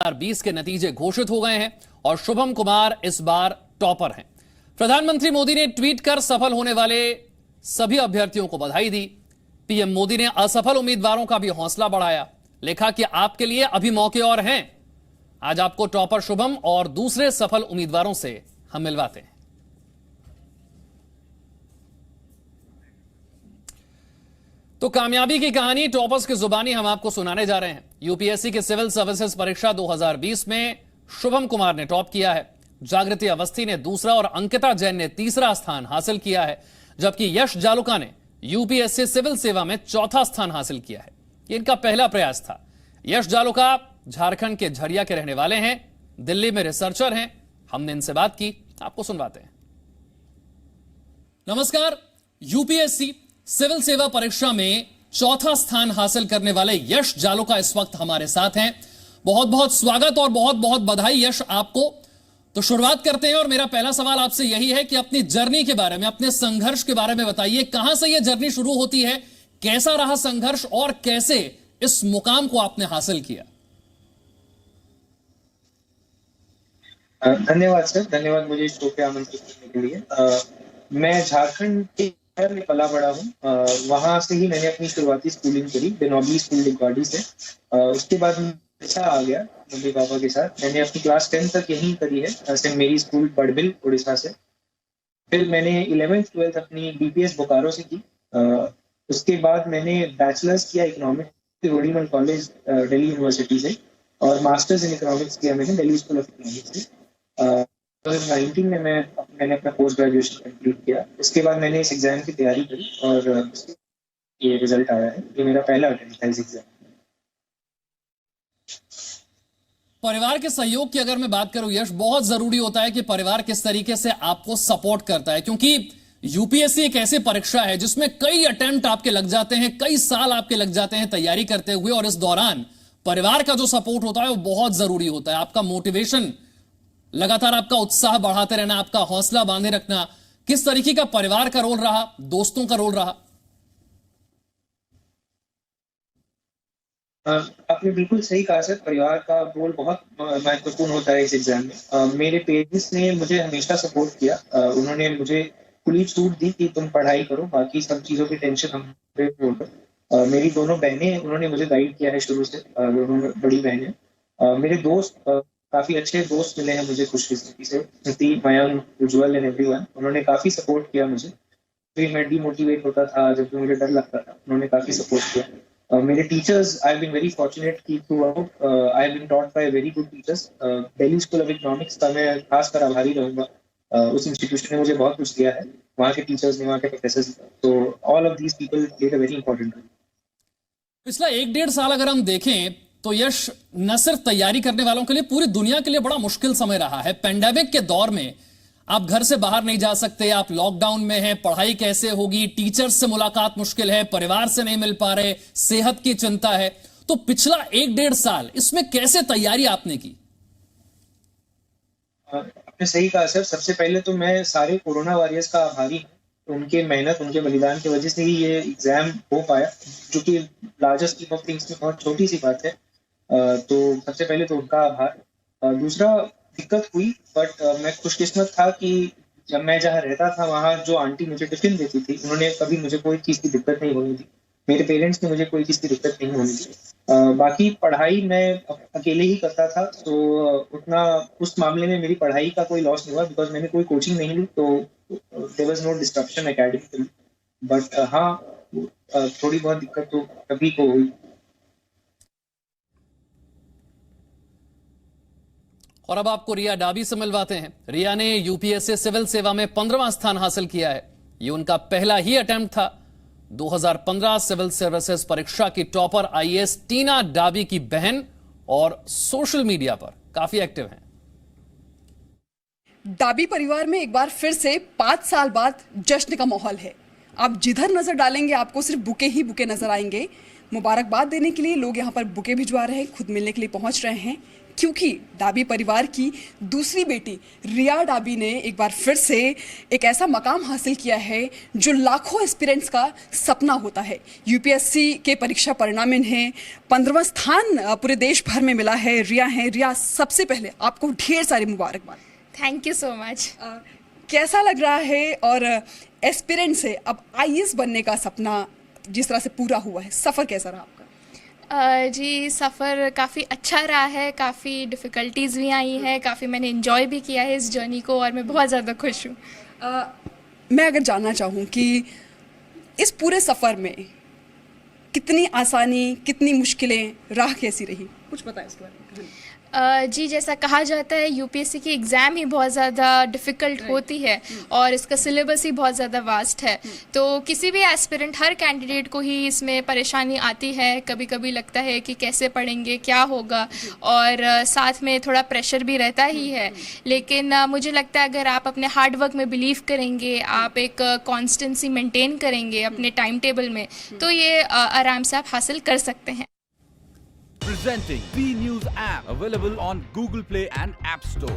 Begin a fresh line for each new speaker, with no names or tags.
2020 के नतीजे घोषित हो गए हैं और शुभम कुमार इस बार टॉपर हैं। प्रधानमंत्री मोदी ने ट्वीट कर सफल होने वाले सभी अभ्यर्थियों को बधाई दी। पीएम मोदी ने असफल उम्मीदवारों का भी हौसला बढ़ाया, लिखा कि आपके लिए अभी मौके और हैं। आज आपको टॉपर शुभम और दूसरे सफल उम्मीदवारों से हम मिलवाते हैं। तो कामयाबी की कहानी टॉपर्स की जुबानी हम आपको सुनाने जा रहे हैं। यूपीएससी की सिविल सर्विसेज परीक्षा 2020 में शुभम कुमार ने टॉप किया है, जागृति अवस्थी ने दूसरा और अंकिता जैन ने तीसरा स्थान हासिल किया है, जबकि यश जालुका ने यूपीएससी सिविल सेवा में चौथा स्थान हासिल किया है। ये इनका पहला प्रयास था। यश जालुका झारखंड के झरिया के रहने वाले हैं, दिल्ली में रिसर्चर हैं। हमने इनसे बात की, आपको सुनवाते हैं। नमस्कार। यूपीएससी सिविल सेवा परीक्षा में चौथा स्थान हासिल करने वाले यश जालुका इस वक्त हमारे साथ हैं। बहुत बहुत स्वागत और बहुत बहुत बधाई यश आपको। तो शुरुआत करते हैं और मेरा पहला सवाल आपसे यही है कि अपनी जर्नी के बारे में, अपने संघर्ष के बारे में बताइए। कहां से यह जर्नी शुरू होती है, कैसा रहा संघर्ष और कैसे इस मुकाम को आपने हासिल किया?
धन्यवाद सर, धन्यवाद मुझे इस शो पे आमंत्रित करने के लिए। मैं झारखंड के शहर में पला बड़ा हूँ। वहां से ही मैंने अपनी शुरुआती स्कूलिंग करी, बेनॉबली स्कूल डिगवाड़ी से। उसके बाद उड़ीसा आ गया मम्मी पापा के साथ। मैंने अपनी क्लास 10 तक यहीं करी है, सेंट मेरी स्कूल बड़बिल उड़ीसा से। फिर मैंने 11th 12th अपनी बीपीएस बोकारो से की। उसके बाद मैंने बैचलर्स किया इकोनॉमिक्स रोडीमन कॉलेज दिल्ली यूनिवर्सिटी से, और मास्टर्स इन इकोनॉमिक्स किया मैंने दिल्ली स्कूल ऑफ इकोनॉमिक्स से। 2019 में मैंने अपना पोस्ट ग्रेजुएशन कंप्लीट किया। उसके बाद मैंने इस एग्जाम की तैयारी करी और ये रिजल्ट आया है। ये मेरा पहला अटेम्प्ट था इस एग्जाम।
परिवार के सहयोग की अगर मैं बात करूं यश, बहुत जरूरी होता है कि परिवार किस तरीके से आपको सपोर्ट करता है, क्योंकि यूपीएससी एक ऐसी परीक्षा है जिसमें कई अटेम्प्ट आपके लग जाते हैं, कई साल आपके लग जाते हैं तैयारी करते हुए, और इस दौरान परिवार का जो सपोर्ट होता है वो बहुत जरूरी होता है। आपका मोटिवेशन, लगातार आपका उत्साह बढ़ाते रहना, आपका हौसला बांधे रखना। किस तरीके का परिवार का रोल रहा, दोस्तों का रोल रहा?
आपने बिल्कुल सही कहा सर, परिवार का रोल बहुत महत्वपूर्ण होता है इस एग्जाम में। मेरे पेरेंट्स ने मुझे हमेशा सपोर्ट किया। उन्होंने मुझे खुली छूट दी कि तुम पढ़ाई करो, बाकी सब चीजों की टेंशन हम पे। मेरी दोनों बहनें, उन्होंने मुझे गाइड किया है शुरू से, दोनों बड़ी बहनें। मेरे दोस्त, काफी अच्छे दोस्त मिले हैं मुझे खुशकिस्मती से, स्मृति, मयंक, उज्जवल एंड एवरीवन। उन्होंने काफी सपोर्ट किया मुझे। फिर मैं डीमोटिवेट होता था, जब भी मुझे डर लगता था, उन्होंने काफी सपोर्ट किया। मेरे teachers, I have been very fortunate कि throughout I have been taught by very good teachers. Delhi School of Economics का मैं खासकर आभारी रहूंगा। उस इंस्टीट्यूशन ने मुझे बहुत कुछ दिया है, वहाँ के टीचर्स ने, वहाँ के प्रोफेसर्स। तो all of these people played a very important role.
पिछला 1-1.5 साल अगर हम देखें तो यश, न सिर्फ तैयारी करने वालों के लिए, पूरी दुनिया के लिए बड़ा मुश्किल समय रहा है। पेंडेमिक के दौर में आप घर से बाहर नहीं जा सकते, आप लॉकडाउन में हैं, पढ़ाई कैसे होगी, टीचर्स से मुलाकात मुश्किल है, परिवार से नहीं मिल पा रहे, सेहत की चिंता है। तो पिछला 1-1.5 साल इसमें कैसे तैयारी आपने की?
आपने सही कहा सर। सबसे पहले तो मैं सारे कोरोना वॉरियर्स का आभारी हूँ। उनके मेहनत, उनके बलिदान की वजह से ही ये एग्जाम हो पाया, जो कि लार्जेस्ट स्कीम ऑफ थिंग्स में बहुत छोटी सी बात है। तो सबसे पहले तो उनका आभार। दूसरा, दिक्कत हुई, बट मैं खुशकिस्मत था कि जब मैं जहाँ रहता था वहाँ जो आंटी मुझे टिफिन देती थी, उन्होंने कभी मुझे कोई चीज की दिक्कत नहीं होने दी। मेरे पेरेंट्स ने मुझे कोई चीज की दिक्कत नहीं होने दी। बाकी पढ़ाई मैं अकेले ही करता था, तो उतना उस मामले में मेरी पढ़ाई का कोई लॉस नहीं हुआ, बिकॉज मैंने कोई कोचिंग नहीं ली, तो there was no disruption academically. But हाँ, थोड़ी बहुत दिक्कत तो कभी को हुई।
और अब आपको रिया डाबी से मिलवाते हैं। रिया ने यूपीएससी सिविल सेवा में 15वां स्थान हासिल किया है। ये उनका पहला ही अटेम्प्ट था। 2015 सिविल सर्विसेज परीक्षा की टॉपर आईएएस टीना डाबी की बहन, और सोशल मीडिया पर काफी एक्टिव हैं।
डाबी परिवार में एक बार फिर से 5 साल बाद जश्न का माहौल है। आप जिधर नजर डालेंगे आपको सिर्फ बुके ही बुके नजर आएंगे। मुबारकबाद देने के लिए लोग यहाँ पर बुके भिजवा रहे हैं, खुद मिलने के लिए पहुँच रहे हैं, क्योंकि डाबी परिवार की दूसरी बेटी रिया डाबी ने एक बार फिर से एक ऐसा मकाम हासिल किया है जो लाखों एस्पिरेंट्स का सपना होता है। यूपीएससी के परीक्षा परिणाम में इन्हें 15वां स्थान पूरे देश भर में मिला है। रिया, सबसे पहले आपको ढेर सारी मुबारकबाद।
Thank you so much.
कैसा लग रहा है, और एस्पिरेंट से अब आईएएस बनने का सपना जिस तरह से पूरा हुआ है, सफ़र कैसा रहा आपका?
जी, सफ़र काफ़ी अच्छा रहा है, काफ़ी डिफ़िकल्टीज़ भी आई हैं, काफ़ी मैंने इन्जॉय भी किया है इस जर्नी को, और मैं बहुत ज़्यादा खुश हूँ।
मैं अगर जानना चाहूँ कि इस पूरे सफ़र में कितनी आसानी, कितनी मुश्किलें, राह कैसी रही, कुछ बताएं इसके बारे में।
जी, जैसा कहा जाता है यूपीएससी की एग्ज़ाम ही बहुत ज़्यादा डिफ़िकल्ट होती है, और इसका सिलेबस ही बहुत ज़्यादा वास्ट है। तो किसी भी एस्पिरेंट, हर कैंडिडेट को ही इसमें परेशानी आती है। कभी कभी लगता है कि कैसे पढ़ेंगे, क्या होगा, और साथ में थोड़ा प्रेशर भी रहता ही है। लेकिन मुझे लगता है अगर आप अपने हार्ड वर्क में बिलीव करेंगे, आप एक कॉन्स्टेंसी मेंटेन करेंगे अपने टाइम टेबल में, तो ये आराम से आप हासिल कर सकते हैं।
Presenting B News app, available on Google Play and App Store.